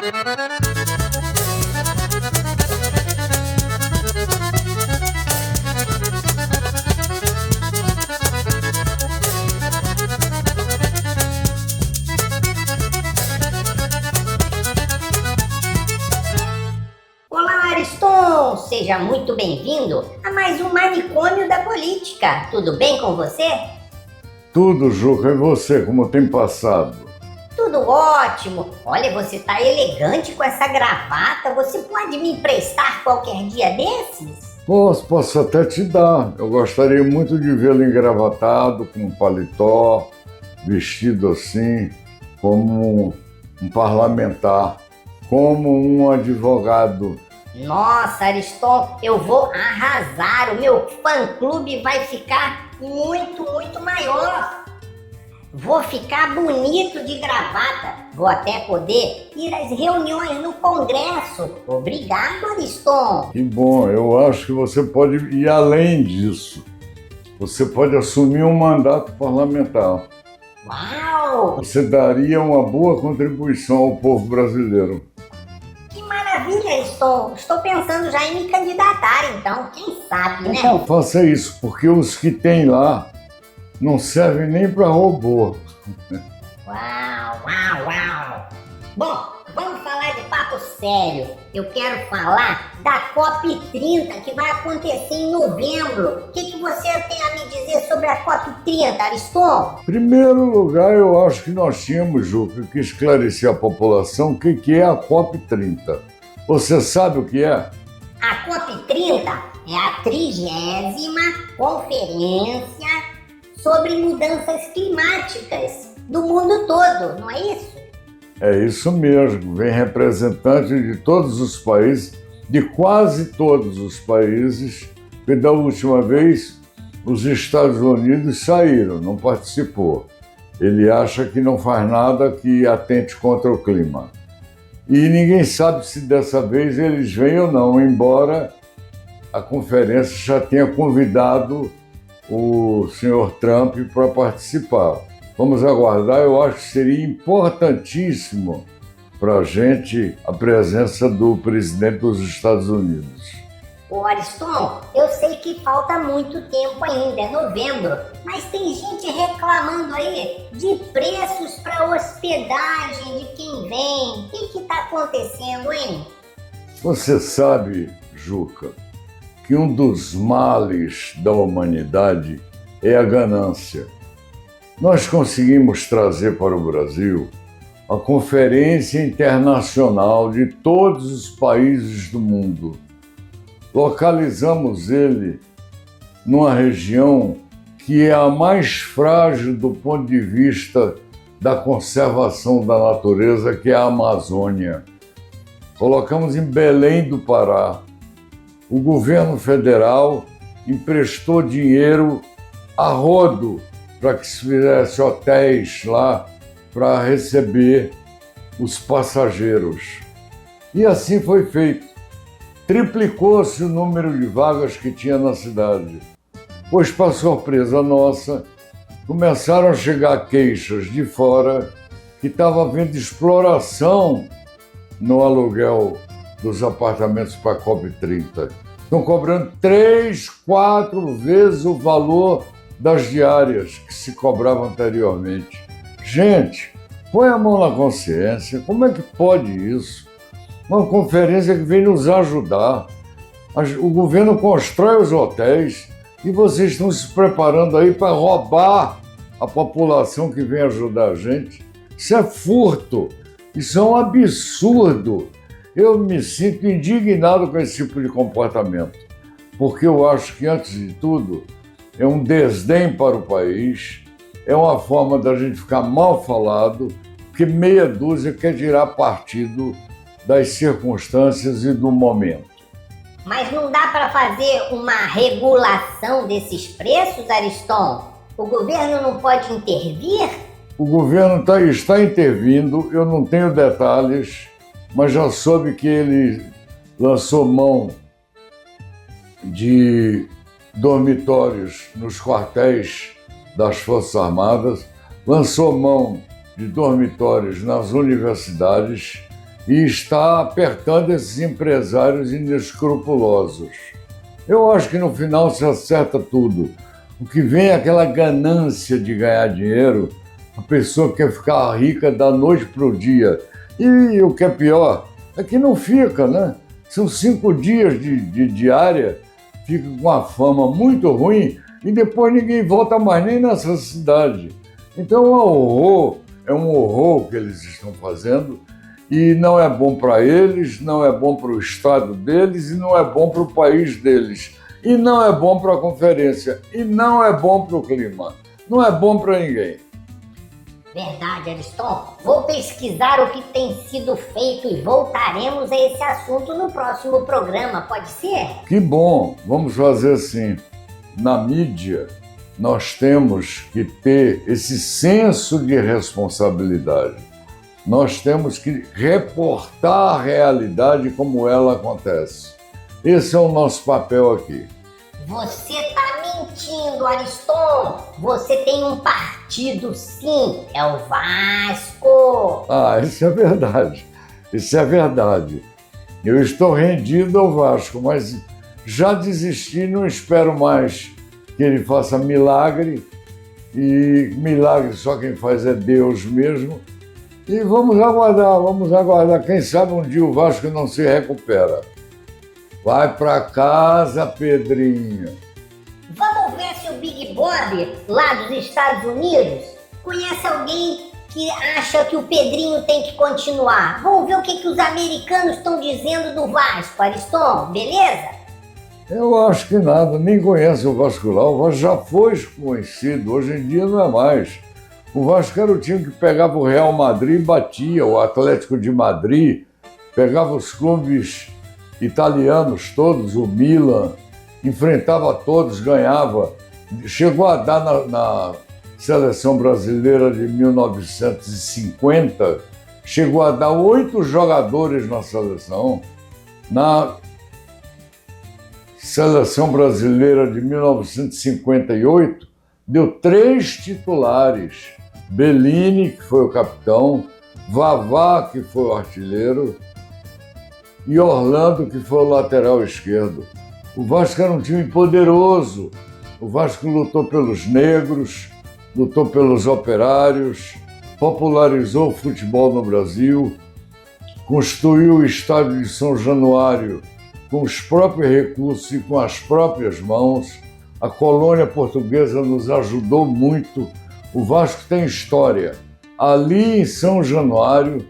Olá, Ariston! Seja muito bem-vindo a mais um Manicômio da Política. Tudo bem com você? Tudo, Juca. E você, como tem passado? Tudo ótimo! Olha, você tá elegante com essa gravata. Você pode me emprestar qualquer dia desses? Posso até te dar. Eu gostaria muito de vê-lo engravatado, com um paletó, vestido assim, como um parlamentar, como um advogado. Nossa, Ariston, eu vou arrasar. O meu fã-clube vai ficar muito maior. Vou ficar bonito de gravata. Vou até poder ir às reuniões no Congresso. Obrigado, Ariston. Que bom, eu acho que você pode ir além disso. Você pode assumir um mandato parlamentar. Uau! Você daria uma boa contribuição ao povo brasileiro. Que maravilha, Ariston. Estou pensando já em me candidatar, então. Quem sabe, né? Então faça isso, porque os que tem lá não servem nem para robô. Uau! Bom, vamos falar de papo sério. Eu quero falar da COP30 que vai acontecer em novembro. O que você tem a me dizer sobre a COP30, Ariston? Em primeiro lugar, eu acho que nós tínhamos, Juca, que esclarecer à população o que é a COP30. Você sabe o que é? A COP30 é a 30ª Conferência sobre Mudanças Climáticas do mundo todo, não é isso? É isso mesmo. Vem representantes de todos os países, de quase todos os países, porque da última vez os Estados Unidos saíram, não participou. Ele acha que não faz nada que atente contra o clima. E ninguém sabe se dessa vez eles vêm ou não, embora a conferência já tenha convidado o senhor Trump para participar. Vamos aguardar. Eu acho que seria importantíssimo para a gente a presença do presidente dos Estados Unidos. Ô Ariston, eu sei que falta muito tempo ainda, é novembro, mas tem gente reclamando aí de preços para hospedagem de quem vem. O que está acontecendo, hein? Você sabe, Juca, que um dos males da humanidade é a ganância. Nós conseguimos trazer para o Brasil a Conferência Internacional de todos os países do mundo. Localizamos ele numa região que é a mais frágil do ponto de vista da conservação da natureza, que é a Amazônia. Colocamos em Belém do Pará. O governo federal emprestou dinheiro a rodo para que se fizesse hotéis lá para receber os passageiros. E assim foi feito. Triplicou-se o número de vagas que tinha na cidade. Pois, para surpresa nossa, começaram a chegar queixas de fora que estava havendo exploração no aluguel dos apartamentos para a COP30. Estão cobrando 3, 4 vezes o valor das diárias que se cobrava anteriormente. Gente, põe a mão na consciência. Como é que pode isso? Uma conferência que vem nos ajudar. O governo constrói os hotéis e vocês estão se preparando aí para roubar a população que vem ajudar a gente. Isso é furto. Isso é um absurdo. Eu me sinto indignado com esse tipo de comportamento, porque eu acho que, antes de tudo, é um desdém para o país, é uma forma da gente ficar mal falado, porque meia dúzia quer tirar partido das circunstâncias e do momento. Mas não dá para fazer uma regulação desses preços, Ariston? O governo não pode intervir? O governo está intervindo, eu não tenho detalhes, mas já soube que ele lançou mão de dormitórios nos quartéis das Forças Armadas, lançou mão de dormitórios nas universidades e está apertando esses empresários inescrupulosos. Eu acho que no final se acerta tudo. O que vem é aquela ganância de ganhar dinheiro, a pessoa quer ficar rica da noite para o dia. E o que é pior é que não fica, né? São 5 dias de diária, fica com uma fama muito ruim e depois ninguém volta mais nem nessa cidade. Então é um horror o que eles estão fazendo e não é bom para eles, não é bom para o estado deles e não é bom para o país deles. E não é bom para a conferência, e não é bom para o clima, não é bom para ninguém. Verdade, Ariston. Vou pesquisar o que tem sido feito e voltaremos a esse assunto no próximo programa, pode ser? Que bom, vamos fazer assim. Na mídia, nós temos que ter esse senso de responsabilidade. Nós temos que reportar a realidade como ela acontece. Esse é o nosso papel aqui. Você tá mentindo, Ariston. Você tem um partido, sim. É o Vasco. Ah, isso é verdade. Isso é verdade. Eu estou rendido ao Vasco, mas já desisti, não espero mais que ele faça milagre. E milagre só quem faz é Deus mesmo. E vamos aguardar. Quem sabe um dia o Vasco não se recupera. Vai pra casa, Pedrinho. Vamos ver se o Big Bob, lá dos Estados Unidos, conhece alguém que acha que o Pedrinho tem que continuar. Vamos ver o que os americanos estão dizendo do Vasco, Ariston, beleza? Eu acho que nada, nem conhece o Vasco lá. O Vasco já foi conhecido, hoje em dia não é mais. O Vasco era o time que pegava o Real Madrid e batia, o Atlético de Madrid, pegava os clubes italianos todos, o Milan, enfrentava todos, ganhava. Chegou a dar na seleção brasileira de 1950, chegou a dar 8 jogadores na seleção. Na seleção brasileira de 1958, deu 3 titulares. Bellini, que foi o capitão, Vavá, que foi o artilheiro, e Orlando, que foi o lateral esquerdo. O Vasco era um time poderoso. O Vasco lutou pelos negros, lutou pelos operários, popularizou o futebol no Brasil, construiu o estádio de São Januário com os próprios recursos e com as próprias mãos. A colônia portuguesa nos ajudou muito. O Vasco tem história. Ali em São Januário,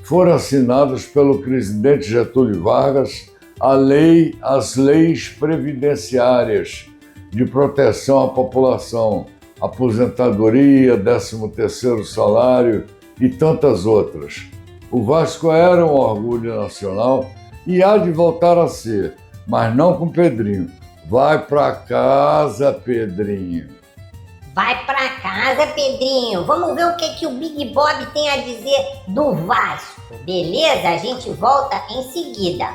foram assinados pelo presidente Getúlio Vargas as leis previdenciárias de proteção à população, aposentadoria, 13º salário e tantas outras. O Vasco era um orgulho nacional e há de voltar a ser, mas não com Pedrinho. Vai para casa, Pedrinho. Vai pra casa, Pedrinho. Vamos ver o que o Big Bob tem a dizer do Vasco. Beleza? A gente volta em seguida.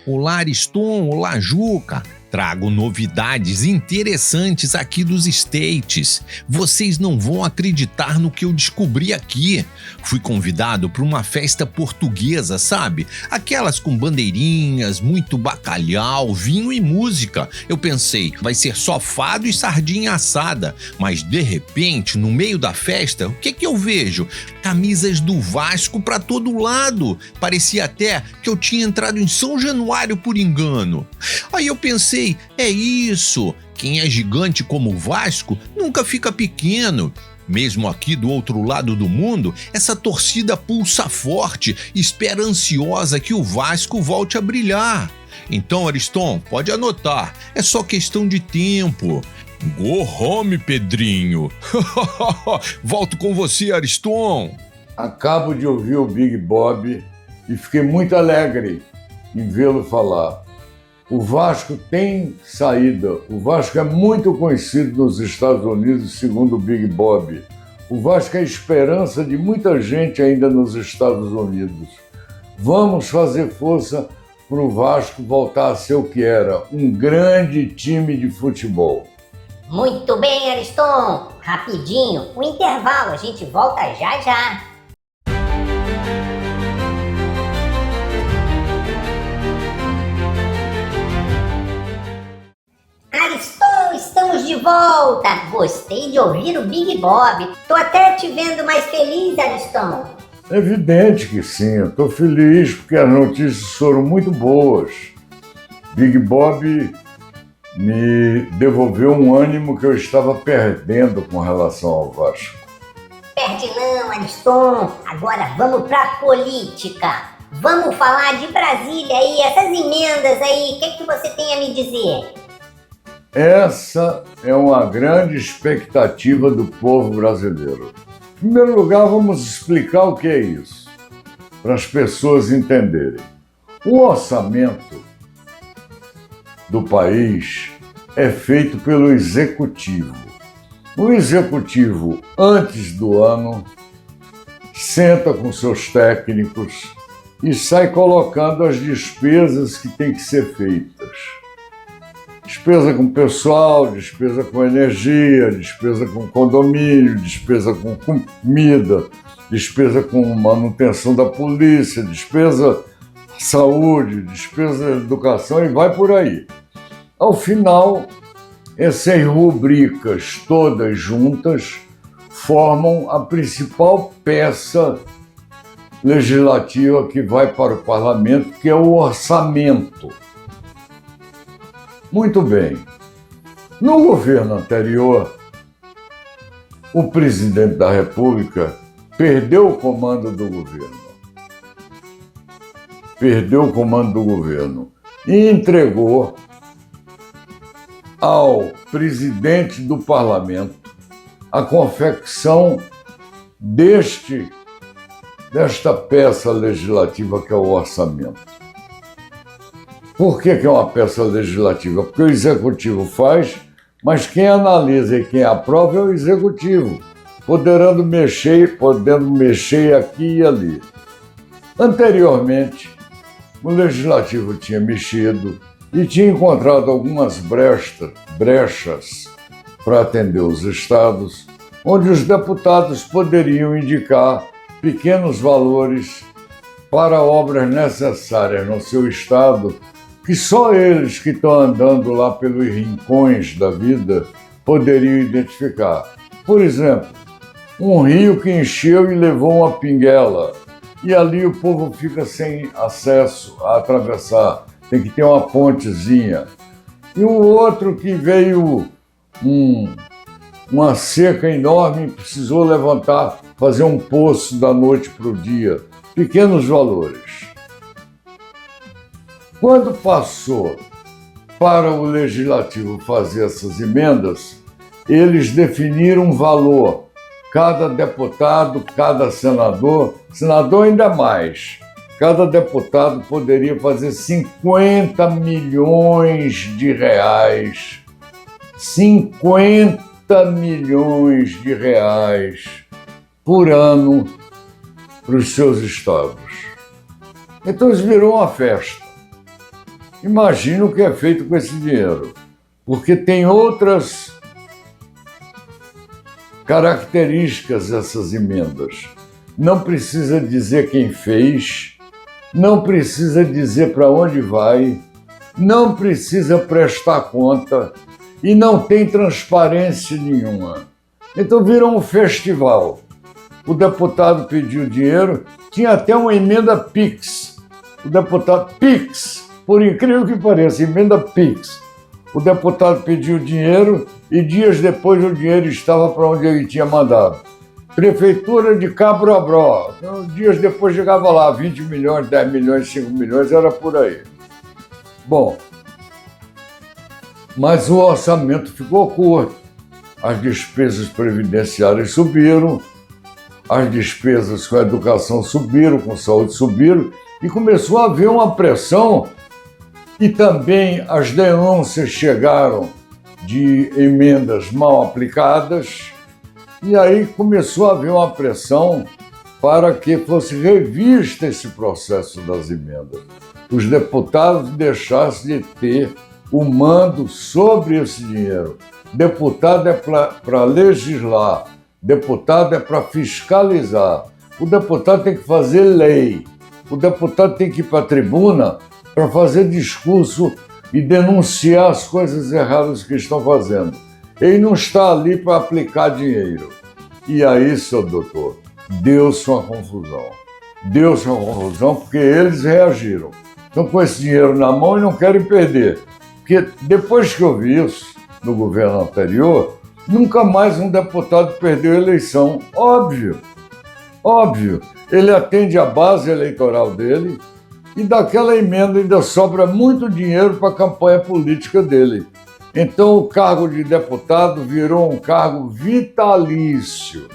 Olá, Ariston. Olá, Juca. Trago novidades interessantes aqui dos States. Vocês não vão acreditar no que eu descobri aqui. Fui convidado para uma festa portuguesa, sabe? Aquelas com bandeirinhas, muito bacalhau, vinho e música. Eu pensei, vai ser só fado e sardinha assada. Mas de repente, no meio da festa, o que eu vejo? Camisas do Vasco para todo lado. Parecia até que eu tinha entrado em São Januário por engano. Aí eu pensei, é isso, quem é gigante como o Vasco nunca fica pequeno. Mesmo aqui do outro lado do mundo, essa torcida pulsa forte, espera ansiosa que o Vasco volte a brilhar. Então, Ariston, pode anotar, é só questão de tempo. Go home, Pedrinho. Volto com você, Ariston. Acabo de ouvir o Big Bob e fiquei muito alegre em vê-lo falar. O Vasco tem saída. O Vasco é muito conhecido nos Estados Unidos, segundo o Big Bob. O Vasco é a esperança de muita gente ainda nos Estados Unidos. Vamos fazer força para o Vasco voltar a ser o que era, um grande time de futebol. Muito bem, Ariston. Rapidinho, um intervalo. A gente volta já já. volta! Gostei de ouvir o Big Bob. Tô até te vendo mais feliz, Ariston. É evidente que sim, eu estou feliz porque as notícias foram muito boas. Big Bob me devolveu um ânimo que eu estava perdendo com relação ao Vasco. Perde não, Ariston. Agora vamos pra política. Vamos falar de Brasília aí, essas emendas aí. O que você tem a me dizer? Essa é uma grande expectativa do povo brasileiro. Em primeiro lugar, vamos explicar o que é isso, para as pessoas entenderem. O orçamento do país é feito pelo Executivo. O Executivo, antes do ano, senta com seus técnicos e sai colocando as despesas que têm que ser feitas. Despesa com pessoal, despesa com energia, despesa com condomínio, despesa com comida, despesa com manutenção da polícia, despesa saúde, despesa educação e vai por aí. Ao final, essas rubricas todas juntas formam a principal peça legislativa que vai para o parlamento, que é o orçamento. Muito bem. No governo anterior, o presidente da República perdeu o comando do governo. E entregou ao presidente do parlamento a confecção desta peça legislativa que é o orçamento. Por que é uma peça legislativa? Porque o Executivo faz, mas quem analisa e quem aprova é o Executivo, podendo mexer aqui e ali. Anteriormente, o Legislativo tinha mexido e tinha encontrado algumas brechas para atender os estados, onde os deputados poderiam indicar pequenos valores para obras necessárias no seu estado, que só eles que estão andando lá pelos rincões da vida poderiam identificar. Por exemplo, um rio que encheu e levou uma pinguela, e ali o povo fica sem acesso a atravessar, tem que ter uma pontezinha. E um outro que veio uma seca enorme e precisou levantar, fazer um poço da noite para o dia. Pequenos valores. Quando passou para o Legislativo fazer essas emendas, eles definiram um valor. Cada deputado, cada senador ainda mais, cada deputado poderia fazer 50 milhões de reais. 50 milhões de reais por ano para os seus estados. Então isso virou uma festa. Imagina o que é feito com esse dinheiro, porque tem outras características essas emendas. Não precisa dizer quem fez, não precisa dizer para onde vai, não precisa prestar conta e não tem transparência nenhuma. Então virou um festival. O deputado pediu dinheiro, tinha até uma emenda PIX. O deputado PIX, por incrível que pareça, emenda PIX. O deputado pediu dinheiro e dias depois o dinheiro estava para onde ele tinha mandado. Prefeitura de Cabro-Abró. Então, dias depois chegava lá, 20 milhões, 10 milhões, 5 milhões, era por aí. Bom, mas o orçamento ficou curto. As despesas previdenciárias subiram, as despesas com a educação subiram, com saúde subiram, e começou a haver uma pressão. E também as denúncias chegaram de emendas mal aplicadas, e aí começou a haver uma pressão para que fosse revista esse processo das emendas. Os deputados deixassem de ter o mando sobre esse dinheiro. Deputado é para legislar, deputado é para fiscalizar, o deputado tem que fazer lei, o deputado tem que ir para a tribuna para fazer discurso e denunciar as coisas erradas que estão fazendo. Ele não está ali para aplicar dinheiro. E aí, seu doutor, deu-se uma confusão. Deu-se uma confusão porque eles reagiram. Estão com esse dinheiro na mão e não querem perder. Porque depois que eu vi isso no governo anterior, nunca mais um deputado perdeu a eleição. Óbvio, óbvio. Ele atende a base eleitoral dele e daquela emenda ainda sobra muito dinheiro para a campanha política dele. Então o cargo de deputado virou um cargo vitalício.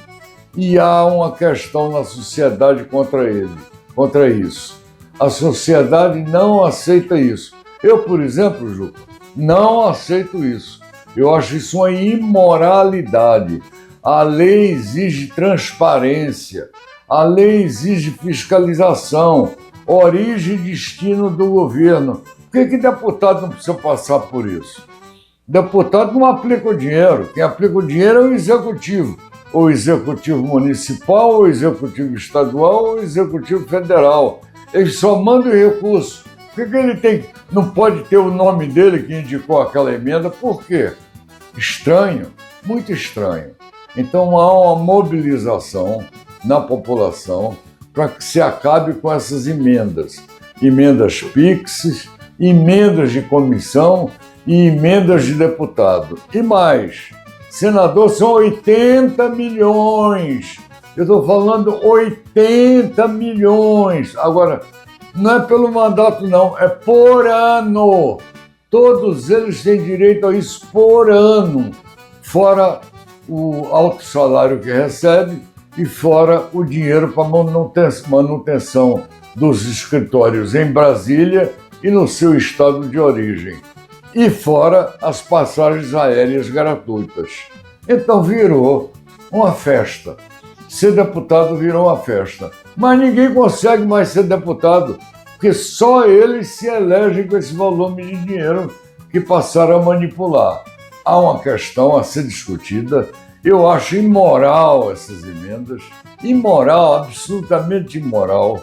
E há uma questão na sociedade contra ele, contra isso. A sociedade não aceita isso. Eu, por exemplo, Juca, não aceito isso. Eu acho isso uma imoralidade. A lei exige transparência, a lei exige fiscalização, origem e destino do governo. Por que deputado não precisa passar por isso? Deputado não aplica o dinheiro. Quem aplica o dinheiro é o executivo. Ou executivo municipal, ou executivo estadual, ou executivo federal. Eles só mandam o recurso. Por que ele não pode ter o nome dele que indicou aquela emenda? Por quê? Estranho, muito estranho. Então há uma mobilização na população para que se acabe com essas emendas. Emendas PIX, emendas de comissão e emendas de deputado. E mais, senador, são 80 milhões. Eu estou falando 80 milhões. Agora, não é pelo mandato, não, é por ano. Todos eles têm direito a isso por ano, fora o alto salário que recebe e fora o dinheiro para manutenção dos escritórios em Brasília e no seu estado de origem. E fora as passagens aéreas gratuitas. Então virou uma festa. Ser deputado virou uma festa. Mas ninguém consegue mais ser deputado, porque só eles se elegem com esse volume de dinheiro que passaram a manipular. Há uma questão a ser discutida. Eu acho imoral essas emendas. Imoral, absolutamente imoral.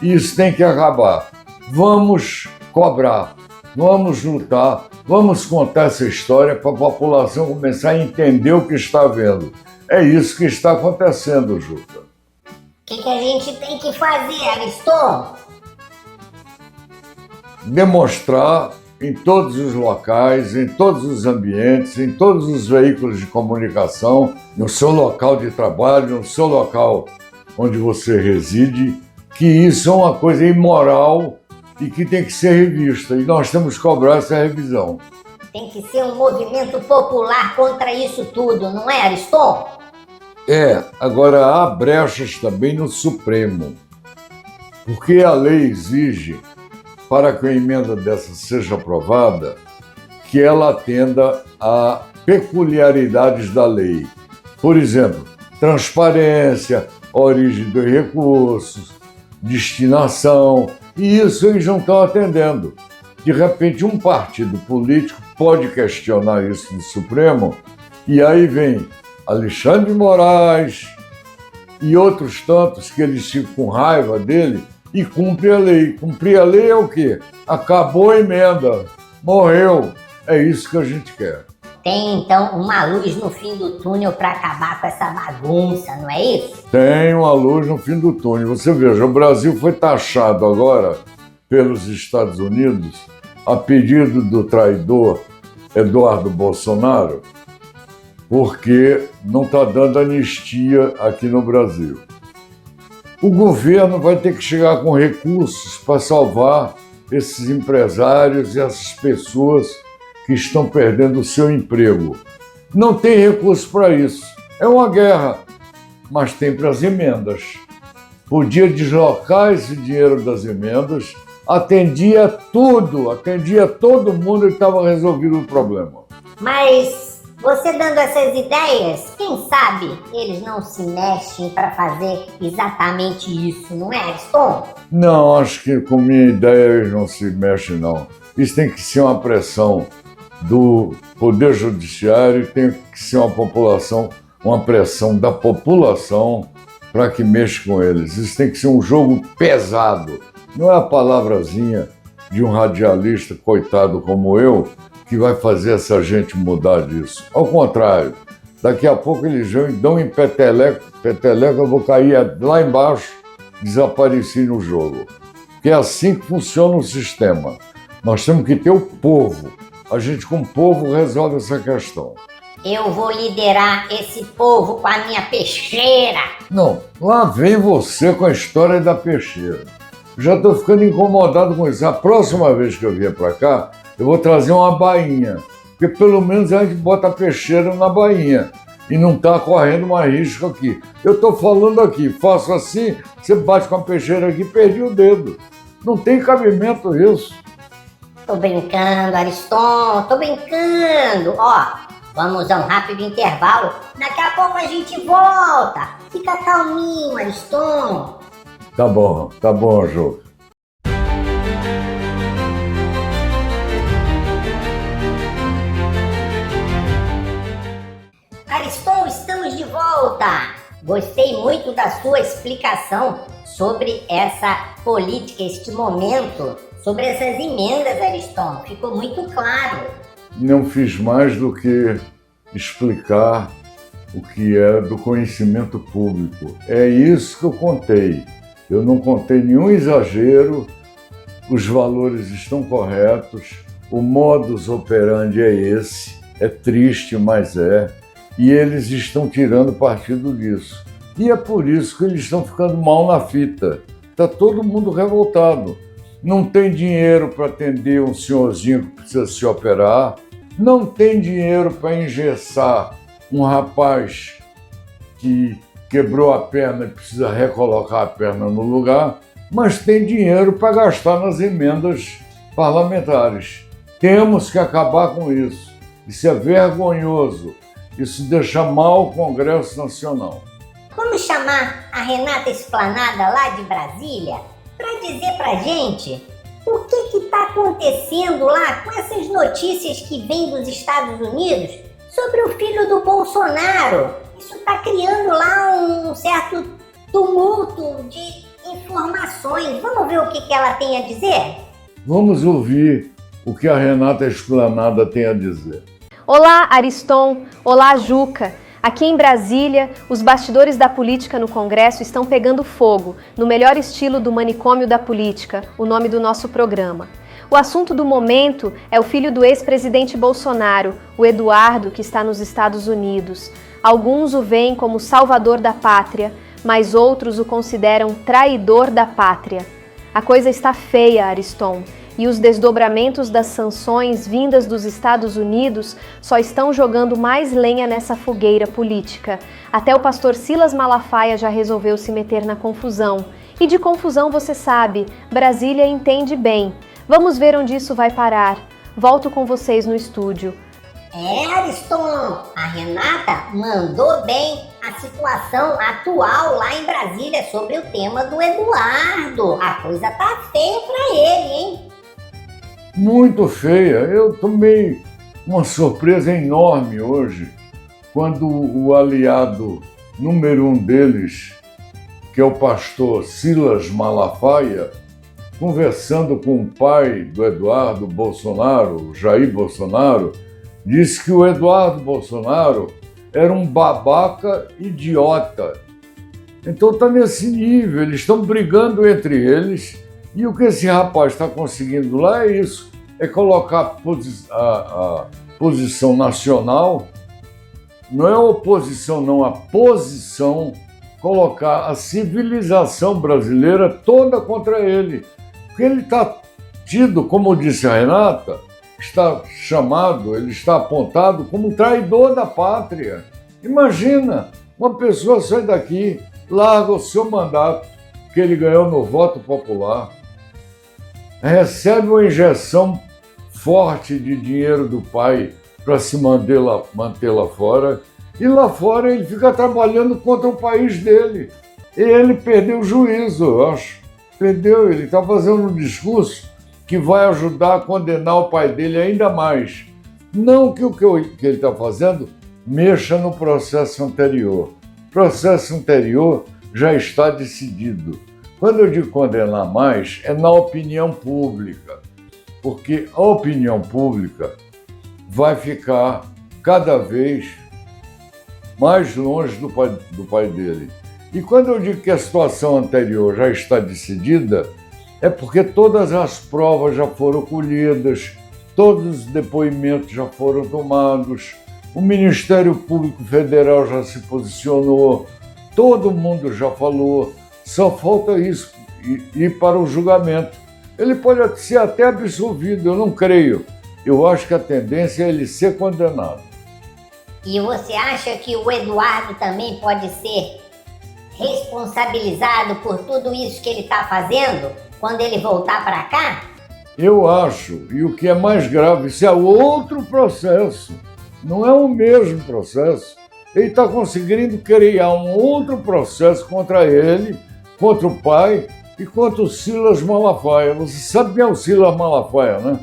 E isso tem que acabar. Vamos cobrar. Vamos lutar, vamos contar essa história para a população começar a entender o que está vendo. É isso que está acontecendo, Juca. O que a gente tem que fazer, Ariston? Demonstrar em todos os locais, em todos os ambientes, em todos os veículos de comunicação, no seu local de trabalho, no seu local onde você reside, que isso é uma coisa imoral e que tem que ser revista, e nós temos que cobrar essa revisão. Tem que ser um movimento popular contra isso tudo, não é, Ariston? Agora há brechas também no Supremo, porque a lei exige, para que a emenda dessa seja aprovada, que ela atenda a peculiaridades da lei. Por exemplo, transparência, origem dos recursos, destinação, e isso eles não estão atendendo. De repente, um partido político pode questionar isso no Supremo, e aí vem Alexandre de Moraes e outros tantos que eles ficam com raiva dele e cumprem a lei. Cumprir a lei é o quê? Acabou a emenda, morreu. É isso que a gente quer. Tem, então, uma luz no fim do túnel para acabar com essa bagunça, não é isso? Tem uma luz no fim do túnel. Você veja, o Brasil foi taxado agora pelos Estados Unidos, a pedido do traidor Eduardo Bolsonaro, porque não está dando anistia aqui no Brasil. O governo vai ter que chegar com recursos para salvar esses empresários e essas pessoas que estão perdendo o seu emprego. Não tem recurso para isso. É uma guerra, mas tem para as emendas. Podia deslocar esse dinheiro das emendas, atendia tudo, atendia todo mundo e estava resolvido o problema. Mas você dando essas ideias, quem sabe eles não se mexem para fazer exatamente isso, não é, Ariston? Não, acho que com minha ideia eles não se mexem, não. Isso tem que ser uma pressão do Poder Judiciário, tem que ser uma pressão da população para que mexa com eles. Isso tem que ser um jogo pesado. Não é a palavrazinha de um radialista, coitado como eu, que vai fazer essa gente mudar disso. Ao contrário, daqui a pouco eles dão em peteleco, eu vou cair lá embaixo, desapareci no jogo. Porque é assim que funciona o sistema. Nós temos que ter o povo. A gente, com o povo, resolve essa questão. Eu vou liderar esse povo com a minha peixeira. Não, lá vem você com a história da peixeira. Já estou ficando incomodado com isso. A próxima vez que eu vier para cá, eu vou trazer uma bainha. Porque pelo menos a gente bota a peixeira na bainha. E não está correndo mais risco aqui. Eu estou falando aqui, faço assim, você bate com a peixeira aqui, perdi o dedo. Não tem cabimento isso. Tô brincando, Ariston, tô brincando. Ó, vamos a um rápido intervalo. Daqui a pouco a gente volta. Fica calminho, Ariston. Tá bom, Ju. Ariston, estamos de volta. Gostei muito da sua explicação sobre essa política, este momento, sobre essas emendas, Ariston. Ficou muito claro. Não fiz mais do que explicar o que é do conhecimento público. É isso que eu contei. Eu não contei nenhum exagero, os valores estão corretos, o modus operandi é esse, é triste, mas é, e eles estão tirando partido disso. E é por isso que eles estão ficando mal na fita. Está todo mundo revoltado. Não tem dinheiro para atender um senhorzinho que precisa se operar, não tem dinheiro para engessar um rapaz que quebrou a perna e precisa recolocar a perna no lugar, mas tem dinheiro para gastar nas emendas parlamentares. Temos que acabar com isso. Isso é vergonhoso. Isso deixa mal o Congresso Nacional. Vamos chamar a Renata Esplanada lá de Brasília para dizer pra gente o que está acontecendo lá com essas notícias que vêm dos Estados Unidos sobre o filho do Bolsonaro. Isso está criando lá um certo tumulto de informações. Vamos ver o que ela tem a dizer? Vamos ouvir o que a Renata Esplanada tem a dizer. Olá, Ariston. Olá, Juca. Aqui em Brasília, os bastidores da política no Congresso estão pegando fogo, no melhor estilo do manicômio da política, o nome do nosso programa. O assunto do momento é o filho do ex-presidente Bolsonaro, o Eduardo, que está nos Estados Unidos. Alguns o veem como salvador da pátria, mas outros o consideram traidor da pátria. A coisa está feia, Ariston, e os desdobramentos das sanções vindas dos Estados Unidos só estão jogando mais lenha nessa fogueira política. Até o pastor Silas Malafaia já resolveu se meter na confusão. E de confusão você sabe, Brasília entende bem. Vamos ver onde isso vai parar. Volto com vocês no estúdio. Ariston, a Renata mandou bem a situação atual lá em Brasília sobre o tema do Eduardo. A coisa tá feia pra ele, hein? Muito feia. Eu tomei uma surpresa enorme hoje, quando o aliado número 1 deles, que é o pastor Silas Malafaia, conversando com o pai do Eduardo Bolsonaro, Jair Bolsonaro, disse que o Eduardo Bolsonaro era um babaca idiota. Então está nesse nível, eles estão brigando entre eles, e o que esse rapaz está conseguindo lá é isso, é colocar a posição nacional, não é a oposição não, a posição, colocar a civilização brasileira toda contra ele. Porque ele está tido, como disse a Renata, está chamado, ele está apontado como traidor da pátria. Imagina, uma pessoa sai daqui, larga o seu mandato, que ele ganhou no voto popular, recebe uma injeção forte de dinheiro do pai para se manter lá fora, e lá fora ele fica trabalhando contra o país dele. E ele perdeu o juízo, eu acho. Perdeu, ele está fazendo um discurso que vai ajudar a condenar o pai dele ainda mais. Não que o que ele está fazendo mexa no processo anterior. O processo anterior já está decidido. Quando eu digo condenar mais, é na opinião pública. Porque a opinião pública vai ficar cada vez mais longe do pai dele. E quando eu digo que a situação anterior já está decidida, é porque todas as provas já foram colhidas, todos os depoimentos já foram tomados, o Ministério Público Federal já se posicionou, todo mundo já falou, só falta isso, ir para o julgamento. Ele pode ser até absolvido, eu não creio. Eu acho que a tendência é ele ser condenado. E você acha que o Eduardo também pode ser responsabilizado por tudo isso que ele está fazendo quando ele voltar para cá? Eu acho, e o que é mais grave, isso é outro processo, não é o mesmo processo. Ele está conseguindo criar um outro processo contra ele, contra o pai e contra o Silas Malafaia. Você sabe quem é o Silas Malafaia, né?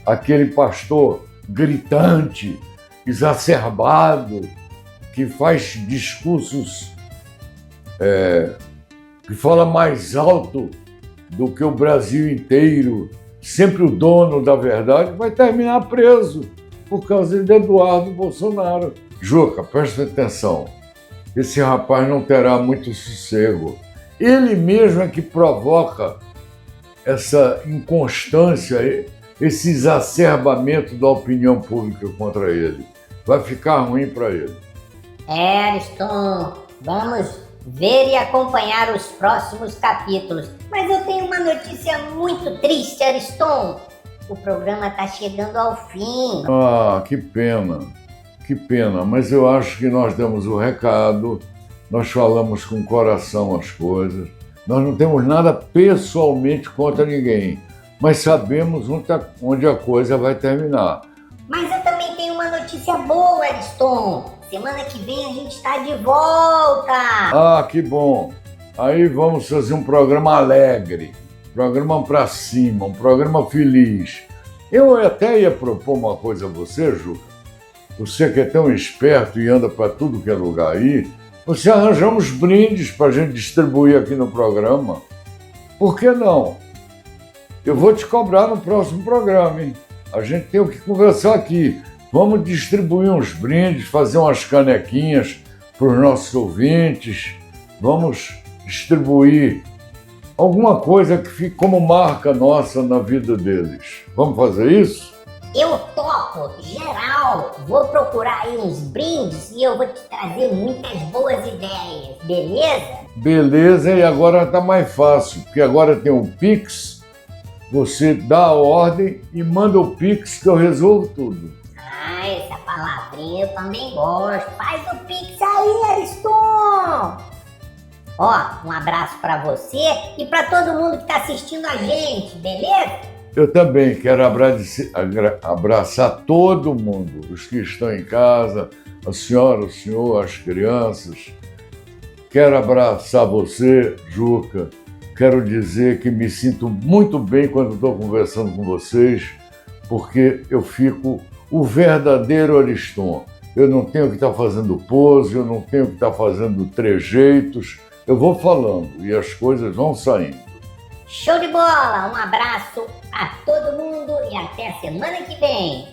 Aquele pastor gritante, exacerbado, que faz discursos que fala mais alto do que o Brasil inteiro, sempre o dono da verdade, vai terminar preso por causa de Eduardo Bolsonaro. Juca, presta atenção, esse rapaz não terá muito sossego. Ele mesmo é que provoca essa inconstância, esse exacerbamento da opinião pública contra ele. Vai ficar ruim para ele. Ariston, vamos ver e acompanhar os próximos capítulos. Mas eu tenho uma notícia muito triste, Ariston. O programa está chegando ao fim. Ah, que pena, mas eu acho que nós demos o recado, nós falamos com o coração as coisas, nós não temos nada pessoalmente contra ninguém, mas sabemos onde a coisa vai terminar. Mas eu também tenho uma notícia boa, Ariston. Semana que vem a gente está de volta. Ah, que bom. Aí vamos fazer um programa alegre, um programa pra cima, um programa feliz. Eu até ia propor uma coisa a você, Juca. Você que é tão esperto e anda para tudo que é lugar aí, você arranjar uns brindes para a gente distribuir aqui no programa. Por que não? Eu vou te cobrar no próximo programa, hein? A gente tem o que conversar aqui. Vamos distribuir uns brindes, fazer umas canequinhas para os nossos ouvintes. Vamos distribuir alguma coisa que fique como marca nossa na vida deles. Vamos fazer isso? Eu topo, geral. Vou procurar aí uns brindes e eu vou te trazer muitas boas ideias, beleza? Beleza, e agora tá mais fácil, porque agora tem o Pix. Você dá a ordem e manda o Pix que eu resolvo tudo. Ah, essa palavrinha eu também gosto. Faz o Pix aí, Ariston! Ó, um abraço pra você e pra todo mundo que tá assistindo a gente, beleza? Eu também quero abraçar todo mundo, os que estão em casa, a senhora, o senhor, as crianças. Quero abraçar você, Juca. Quero dizer que me sinto muito bem quando estou conversando com vocês, porque eu fico o verdadeiro Ariston. Eu não tenho que estar fazendo pose, eu não tenho que estar fazendo trejeitos. Eu vou falando e as coisas vão saindo. Show de bola! Um abraço a todo mundo e até a semana que vem!